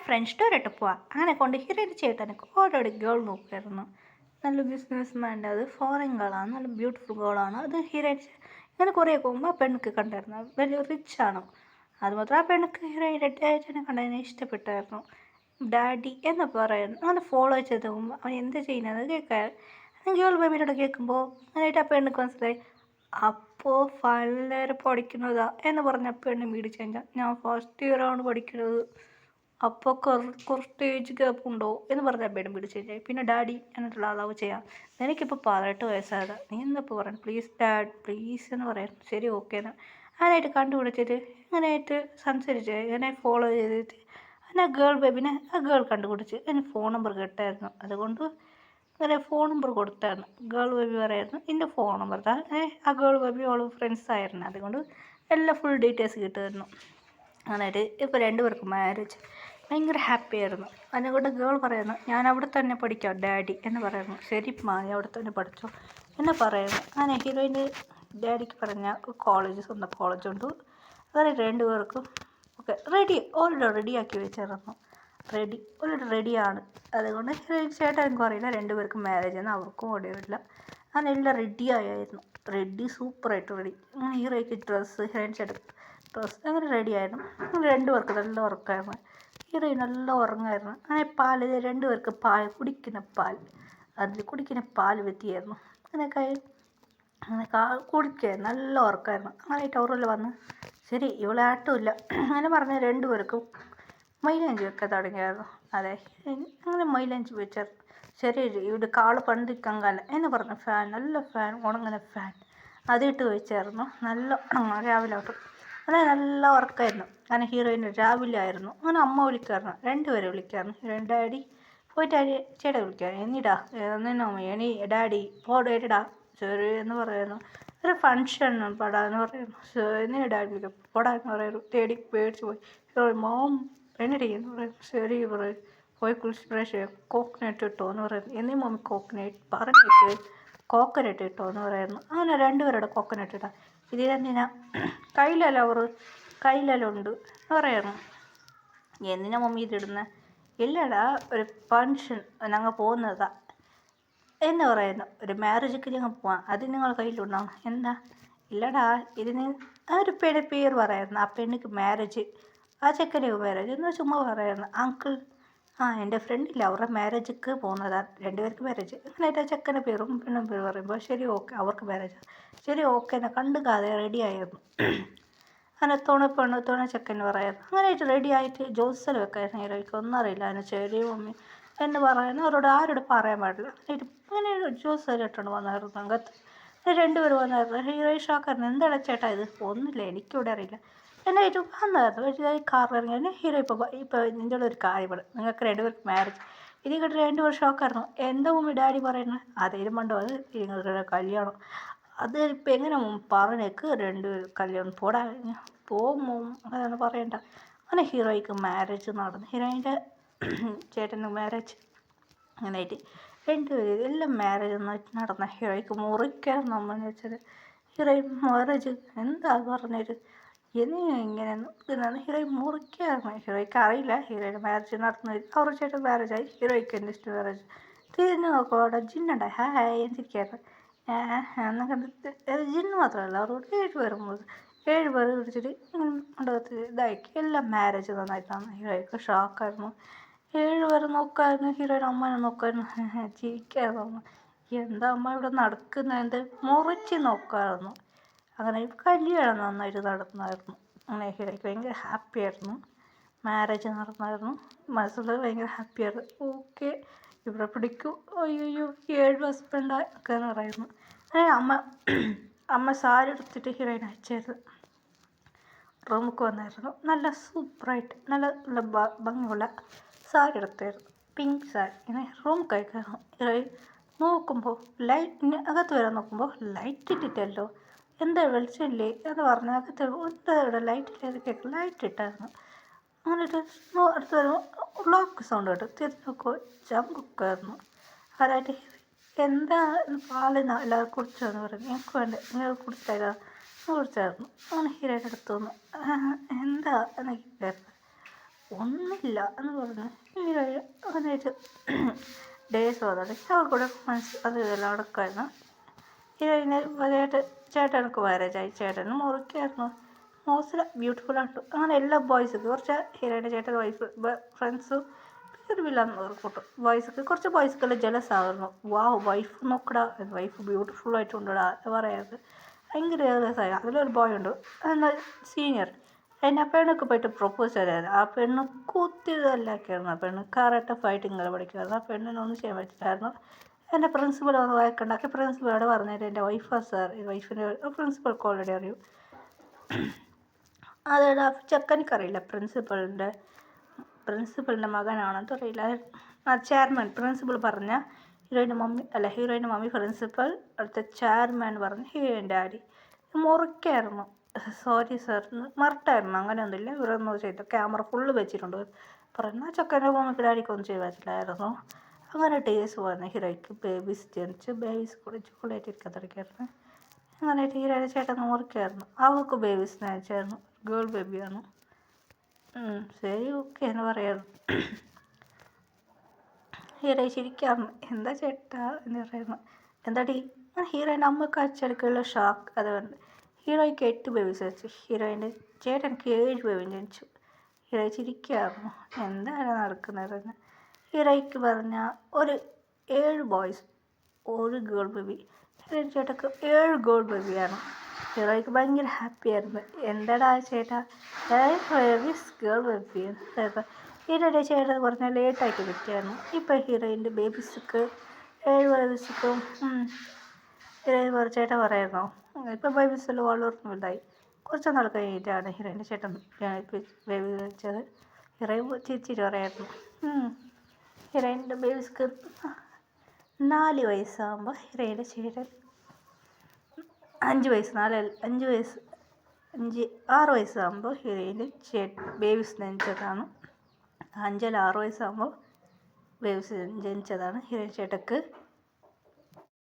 Friends ടൂറിട്ട് പോവാം അങ്ങനെ കൊണ്ട് ഹീറോയിൻ്റെ ചേട്ടനൊക്കെ ഓരോരോ ഗേൾ നോക്കുമായിരുന്നു. നല്ല ബിസിനസ് മാൻ്റെ അത് ഫോറിൻ ഗേളാണ്, നല്ല ബ്യൂട്ടിഫുൾ ഗേളാണ്. അത് ഹീറോയിൻ ഇങ്ങനെ കുറേ പോകുമ്പോൾ ആ പെണ്ണുക്ക് കണ്ടായിരുന്നു, വലിയ റിച്ചാണ്. അതുമാത്രം ആ പെണ്ണുക്ക് ഹീറോയിൻ്റെ ചേട്ടനെ കണ്ടതിനെ ഇഷ്ടപ്പെട്ടായിരുന്നു. ഡാഡി എന്ന് പറയുന്നു അങ്ങനെ ഫോളോ ചെയ്ത് പോകുമ്പോൾ അവൻ എന്ത് ചെയ്യുന്നത് കേൾക്കാൻ ഗേൾ ബേബിയോട് കേൾക്കുമ്പോൾ അങ്ങനെയായിട്ട് ആ പെണ്ണുക്ക് മനസ്സിലായി. അപ്പോൾ ഫൈനൽ ഇയർ പഠിക്കുന്നതാ എന്ന് പറഞ്ഞ പെണ്ണ് മേടിച്ച് കഴിഞ്ഞാൽ ഞാൻ ഫസ്റ്റ് ഇയറാണ് പഠിക്കുന്നത്, അപ്പോൾ കുറച്ച് ഏജ് ഗ്യാപ്പ് ഉണ്ടോ എന്ന് പറഞ്ഞാൽ പെണ്ണ് പിടിച്ച് കഴിഞ്ഞാൽ പിന്നെ ഡാഡി എന്നിട്ടുള്ള അളവ് ചെയ്യാം. എനിക്കിപ്പോൾ 18 വയസ്സായതാ, നീ എന്നപ്പോൾ പറയാൻ പ്ലീസ് ഡാഡ് പ്ലീസ് എന്ന് പറയാൻ ശരി ഓക്കെ എന്ന് അങ്ങനെയായിട്ട് കണ്ടുപിടിച്ചിട്ട് അങ്ങനെയായിട്ട് സംസാരിച്ച് ഇങ്ങനെ ഫോളോ ചെയ്തിട്ട് അങ്ങനെ ഗേൾ ബേബിനെ ആ ഗേൾ കണ്ടുപിടിച്ച് അതിന് ഫോൺ നമ്പർ കിട്ടായിരുന്നു. അതുകൊണ്ട് അങ്ങനെ ഫോൺ നമ്പർ കൊടുത്തായിരുന്നു. ഗേൾ ബേബി പറയായിരുന്നു എൻ്റെ ഫോൺ നമ്പർ താ. ആ ഗേൾ ബേബി ഓൾ ഫ്രണ്ട്സ് ആയിരുന്നു, അതുകൊണ്ട് എല്ലാ ഫുൾ ഡീറ്റെയിൽസ് കിട്ടുമായിരുന്നു. അങ്ങനെയായിട്ട് ഇപ്പോൾ രണ്ടുപേർക്കും മാരേജ് ഭയങ്കര ഹാപ്പി ആയിരുന്നു. അതിനെക്കൊണ്ട് ഗേൾ പറയുന്നു ഞാൻ അവിടെ തന്നെ പഠിക്കാം ഡാഡി എന്ന് പറയുന്നു. ശരി നീ അവിടെ തന്നെ പഠിച്ചോ എന്ന് പറയുന്നു. അങ്ങനെ ഹീറോയിൻ്റെ ഡാഡിക്ക് പറഞ്ഞ കോളേജ് സ്വന്തം കോളേജുണ്ട്. അങ്ങനെ രണ്ടുപേർക്കും ഓക്കെ ഓൾറെഡി റെഡിയാക്കി വെച്ചിരുന്നു. ഓൾറെഡി റെഡിയാണ്. അതുകൊണ്ട് ഹീറോയിൻ ചേട്ടൻ എനിക്ക് അറിയില്ല രണ്ടുപേർക്കും മാരേജ് എന്ന് അവർക്കും ഓടിയില്ല. അങ്ങനെ എല്ലാം റെഡി സൂപ്പറായിട്ട് റെഡി. അങ്ങനെ ഹീറോയ്ക്ക് ഡ്രസ്സ്, ഹീറോയിൻ ചേട്ടൻ ഡ്രസ്സ് അങ്ങനെ റെഡിയായിരുന്നു. രണ്ടുപേർക്ക് നല്ല ഉറക്കമായിരുന്നു. ഹീറോയിൻ നല്ല ഉറങ്ങായിരുന്നു. അങ്ങനെ രണ്ടുപേർക്ക് കുടിക്കുന്ന പാൽ വ്യത്തിയായിരുന്നു. അങ്ങനെ കുടിക്കുക നല്ല ഉറക്കമായിരുന്നു. അങ്ങനെയായിട്ട് അവരെല്ലാം വന്ന് ശരി ഇവളെ ആട്ടുമില്ല അങ്ങനെ പറഞ്ഞ് രണ്ടുപേർക്കും മൈലാഞ്ചി വെക്കാൻ തുടങ്ങിയായിരുന്നു. അതെ അങ്ങനെ മൈലാഞ്ചി വെച്ചാൽ ശരി ഇവിടെ കാള് പണ്ടിക്കങ്കാല എന്ന് പറഞ്ഞ നല്ല ഫാൻ ഉണങ്ങുന്ന ഫാൻ അതിട്ട് വെച്ചായിരുന്നു. നല്ല രാവിലെ തൊട്ട് അങ്ങനെ നല്ല ഉറക്കമായിരുന്നു. അങ്ങനെ ഹീറോയിൻ രാവിലെ ആയിരുന്നു. അങ്ങനെ അമ്മ വിളിക്കായിരുന്നു, രണ്ടുപേരെ വിളിക്കായിരുന്നു. ഹീറോയിൻ ഡാഡി പോയിട്ട് ചേട്ടാ വിളിക്കായിരുന്നു. എന്നിടാ എനി ഡാഡി പോടാ ശരി എന്ന് പറയുന്നു. ഒരു ഫങ്ഷൻ പടാന്ന് പറയുന്നു. എന്നിട്ട് ഡാഡി വിളിക്കും പോടാന്ന് പറയുന്നു. തേടി പേടിച്ച് പോയി ഹീറോയിൻ മോം എന്നടി എന്ന് പറയുന്നു. ശരി പറയും പോയി കുളിച്ച് ഫ്രഷ് കോക്കനട്ട് ഇട്ടോ എന്ന് പറയുന്നു. എന്നീ മമ്മി കോക്കനട്ട് ഇട്ടോ എന്ന് പറയുന്നു. അങ്ങനെ രണ്ടുപേരുടെ കോക്കനട്ട് ഇട്ടാ ഇതിനെന്തിനാ കയ്യിലെല്ലാം ഉണ്ട് എന്ന് പറയുന്നു. എന്തിനാ മമ്മി ഇതിടുന്നത്? ഇല്ലടാ ഒരു ഫങ്ഷൻ ഞങ്ങൾ പോകുന്നതാ എന്ന് പറയുന്നു. ഒരു മാരേജൊക്കെ ഞങ്ങൾ പോവാം, അത് നിങ്ങൾ കയ്യിലുണ്ടാവും. എന്താ? ഇല്ലടാ ഇതിന് ആ ഒരു പേര് പറയായിരുന്നു. ആ പെണ്ണിക്ക് മാരേജ്, ആ ചെക്കന് മാരേജ് എന്ന് ചുമ്മാ പറയായിരുന്നു. അങ്കിൾ എൻ്റെ ഫ്രണ്ടില്ല അവരുടെ മാരേജൊക്കെ പോകുന്നതാണ്, രണ്ടുപേർക്ക് മാരേജ്. അങ്ങനെയായിട്ട് ആ ചെക്കൻ്റെ പേരും പെണ്ണും പേര് പറയുമ്പോൾ ശരി ഓക്കെ അവർക്ക് മാരേജാണ് ശരി ഓക്കെ എന്നെ കണ്ടു കാതെ റെഡിയായിരുന്നു. അങ്ങനെ തുണ ചെക്കൻ പറയായിരുന്നു. അങ്ങനെയായിട്ട് റെഡിയായിട്ട് ജോസൽ വെക്കായിരുന്നു. ഹീറോയ്ക്ക് ഒന്നും അറിയില്ല. അതിന് ശരി മമ്മി എന്ന് പറയുന്നു. ആരോട് പറയാൻ പാടില്ല. അങ്ങനെ ജോസൽ ഇട്ടുകൊണ്ട് വന്നായിരുന്നു അകത്ത്. രണ്ടുപേരും വന്നായിരുന്നു. ഹീറോയിൻ ഷോക്കായിരുന്നു. എന്താണ് ചേട്ടാ ഇത്? ഒന്നുമില്ല എനിക്കിവിടെ അറിയില്ല എന്നായിട്ട് വന്നായിരുന്നു. കാറിൽ ഇറങ്ങി ഹീറോ ഇപ്പോൾ നിൻ്റെ ഒരു കാര്യമാണ്, നിങ്ങൾക്ക് രണ്ടുപേർക്ക് മാരേജ്. ഇത് കേട്ട് രണ്ടുപേരും ഷോക്കായിരുന്നു. എന്താ മമ്മി ഡാഡി പറയുന്നത്? അതേലും പണ്ടോ അത് നിങ്ങൾക്ക് കല്യാണം, അത് ഇപ്പം എങ്ങനെ പറഞ്ഞേക്ക് രണ്ടുപേരും കല്യാണം പോകുമോ അതാണ് പറയണ്ട. അങ്ങനെ ഹീറോയ്ക്ക് മാരേജ് നടന്നു. ഹീറോയിൻ്റെ ചേട്ടന് മാരേജ് അങ്ങനെയായിട്ട് രണ്ടുപേരും എല്ലാം മാരേജ് നടന്ന. ഹീറോയ്ക്ക് മുറിക്കായിരുന്നു അമ്മയെന്ന് വെച്ചാൽ. ഹീറോയിൻ മാരേജ് എന്താ പറഞ്ഞത് ഇങ്ങനെ ഹീറോയിൻ മുറിക്കായിരുന്നു. ഹീറോയ്ക്ക് അറിയില്ല ഹീറോയിൻ്റെ മാരേജ് നടന്നത്. അവരുടെ ചേട്ടൻ മാരേജായി. ഹീറോയ്ക്ക് എൻ്റെ ഇഷ്ടം മാരേജ്. തിരിഞ്ഞ് നോക്കുമ്പോൾ അവിടെ ജിന്നുണ്ടായി. ഹായ് എന്തിരിക്കായിരുന്നു. ജിന്ന് മാത്രമല്ല അവരോട് 7 പേർ പിടിച്ചിട്ട് മണ്ഡപത്തിൽ ഇതാക്കി എല്ലാം മാരേജ് നന്നായിട്ടാണ്. ഹീറോയ്ക്ക് ഷോക്കായിരുന്നു. 7 പേർ നോക്കായിരുന്നു. ഹീറോയിൻ അമ്മനെ നോക്കായിരുന്നു, ചിരിക്കായിരുന്നു. എന്താ അമ്മ ഇവിടെ നടക്കുന്നത് മുറിച്ച് നോക്കായിരുന്നു. അങ്ങനെ കല്യാണം നന്നായിട്ട് നടന്നായിരുന്നു. അങ്ങനെ ഹീറോയ്ക്ക് ഭയങ്കര ഹാപ്പിയായിരുന്നു. മാരേജ് നടന്നായിരുന്നു. മനസ്സിൽ ഭയങ്കര ഹാപ്പിയായിരുന്നു. ഓക്കെ ഇവിടെ പിടിക്കും അയ്യോ 7 ഹസ്ബൻഡായി ഒക്കെ എന്ന് പറയുന്നു. അമ്മ സാരി എടുത്തിട്ട് ഹീറോയിൻ അയച്ചായിരുന്നു. റൂമിലേക്ക് വന്നായിരുന്നു. നല്ല സൂപ്പറായിട്ട് നല്ല ഭംഗിയുള്ള സാരി എടുത്തായിരുന്നു, പിങ്ക് സാരി. ഇങ്ങനെ റൂം കഴിക്കായിരുന്നു. ഹീറോയിൻ നോക്കുമ്പോൾ അകത്ത് വരാൻ നോക്കുമ്പോൾ ലൈറ്റ് ഇട്ടിട്ടല്ലോ, എന്താ വെളിച്ചമില്ലേ എന്ന് പറഞ്ഞ് അകത്ത് എന്താ ഇവിടെ ലൈറ്റില്ല കേൾക്കും. ലൈറ്റ് ഇട്ടായിരുന്നു. എന്നിട്ട് അടുത്ത് വരുമ്പോൾ ലോക്ക് സൗണ്ട് കേട്ടു. തിരിഞ്ഞ് നോക്കുമ്പോൾ ജമ്പൊക്കെയായിരുന്നു. അതായിട്ട് എന്താ പാലിന് എല്ലാവരും കുടിച്ചോ എന്ന് പറഞ്ഞു. എനിക്ക് വേണ്ട നിങ്ങൾ കുടിച്ചായിരുന്നു അങ്ങനെ ഹീറോയുടെ അടുത്ത് വന്നു. എന്താ എന്നൊക്കെ ഒന്നുമില്ല എന്ന് പറഞ്ഞു. ഹീറോയിൻ അങ്ങനെയായിട്ട് ഡേയ്സ് വന്നിട്ട് അവൾ കൂടെ അത് ഇതെല്ലാം അടക്കമായിരുന്നു. ഹീറോയിനെ വലുതായിട്ട് ചേട്ടനൊക്കെ മാരേജായി. ചേട്ടനും മുറിക്കായിരുന്നു. മോസ്റ്റ്ലി ബ്യൂട്ടിഫുൾ ആണ്. അങ്ങനെ എല്ലാ ബോയ്സൊക്കെ കുറച്ച് ഹീറോയിൻ്റെ ചേട്ടൻ വൈഫ് ഫ്രണ്ട്സും ഒരു വില്ലാന്ന് കൂട്ടും. കുറച്ച് ബോയ്സൊക്കെ ജലസ് ആയിരുന്നു. വാവ് വൈഫ് നോക്കടാ, വൈഫ് ബ്യൂട്ടിഫുൾ ആയിട്ടുണ്ടടാ എന്ന് പറയാറ് ഭയങ്കര ജലസായി. അതിലൊരു ബോയ് ഉണ്ട്, എന്നാൽ സീനിയർ. ആ പെണ്ണൊക്കെ പോയിട്ട് പ്രൊപ്പോസ് ചെയ്തായിരുന്നു. ആ പെണ്ണ് കുത്തിയതല്ലാക്കിയായിരുന്നു. ആ പെണ്ണ് കറാട്ടെ ഫൈറ്റിങ്ങൾ പഠിക്കുമായിരുന്നു. ആ പെണ്ണിനൊന്നും ചെയ്യാൻ പറ്റില്ലായിരുന്നു. എൻ്റെ പ്രിൻസിപ്പൽ ഒന്ന് വഴക്കുണ്ടാക്കി. പ്രിൻസിപ്പളോട് പറഞ്ഞിട്ട് എൻ്റെ വൈഫാണ് സാർ, വൈഫിൻ്റെ പ്രിൻസിപ്പൾക്ക് ഓൾറെഡി അറിയും. അതായത് ആ ചെക്കനിക്കറിയില്ല പ്രിൻസിപ്പളിൻ്റെ മകനാണെന്ന് അറിയില്ല. ആ ചെയർമാൻ പ്രിൻസിപ്പൾ പറഞ്ഞ ഹീറോയിൻ്റെ മമ്മി പ്രിൻസിപ്പൽ, അടുത്ത ചെയർമാൻ പറഞ്ഞ് ഹീറോയിൻ്റെ ഡാഡി മുറിക്കായിരുന്നു. സോറി സാർ മറട്ടായിരുന്നു. അങ്ങനെയൊന്നുമില്ല, ഇവരൊന്നും ചെയ്തു. ക്യാമറ ഫുള്ള് വെച്ചിട്ടുണ്ട്. പറഞ്ഞാൽ ചെക്കൻ്റെ മമ്മിക്ക് ഡാഡിക്കൊന്നും ചെയ്യാൻ പറ്റില്ലായിരുന്നു. അങ്ങനെ ടേസ് വന്ന് ഹീറോയ്ക്ക് ബേബീസ് ജനിച്ച് ബേബീസ് കൂടെ ചോക്ലേറ്റ് ഇരിക്കാൻ തുടങ്ങിയായിരുന്നു. അങ്ങനെ ഹീറോയുടെ ചേട്ടൻ മുറിക്കായിരുന്നു. അവൾക്ക് ബേബീസ് സ്നേഹിച്ചായിരുന്നു. ഗേൾ ബേബിയാണ്. ശരി ഓക്കെ എന്ന് പറയായിരുന്നു. ഹീറോ ശരിക്കായിരുന്നു. എന്താ ചേട്ടാ എന്ന് പറയായിരുന്നു. എന്താടി ഹീറോയിൻ്റെ അമ്മക്ക് അച്ചടിക്കുള്ള ഷോക്ക് അതുകൊണ്ട് ഹീറോയ്ക്ക് 8 ബേബീസ് വെച്ചു. ഹീറോയിൻ്റെ ചേട്ടനിക്ക് 7 ബേബി ജനിച്ചു. ഹീറോ ചിരിക്കായിരുന്നു. എന്താണ് നടക്കുന്നത്? ഹീറോയ്ക്ക് പറഞ്ഞ ഒരു 7 ബോയ്സ്, ഒരു ഗേൾ ബേബി. ഹീറോയിൻ ചേട്ടക്ക് 7 ഗേൾ ബേബിയാണ്. ഹീറോയ്ക്ക് ഭയങ്കര ഹാപ്പിയായിരുന്നു. എന്താടാ ചേട്ടാ ഗേൾ ബേബി. ഹീറോയുടെ ചേട്ടൻ പറഞ്ഞാൽ ലേറ്റായിട്ട് കിട്ടിയായിരുന്നു. ഇപ്പം ഹീറോയിൻ്റെ ബേബീസൊക്കെ 7 ബേബീസൊക്കെ ഹീറോയിൻ ചേട്ടൻ പറയായിരുന്നു. ഇപ്പം ബേബീസെല്ലാം വളർന്നു വലുതായി. കുറച്ച് നാൾ കഴിഞ്ഞിട്ടാണ് ഹീറോയിൻ്റെ ചേട്ടൻ ബേബി വെച്ചത്. ഹീറോയിൻ ചിരിച്ചിട്ട് പറയായിരുന്നു. ഹീറോയിൻ്റെ ബേബീസ്ക്ക് 4 വയസ്സാകുമ്പോൾ ഹീറോയിൻ്റെ ചേട്ടൻ 6 വയസ്സാകുമ്പോൾ ഹീറോയിൻ്റെ ബേബീസ് ജനിച്ചതാണ്. 5 അല്ല 6 വയസ്സാകുമ്പോൾ ബേബീസ് ജനിച്ചതാണ്. ഹീറോയിൻ ചേട്ടക്ക്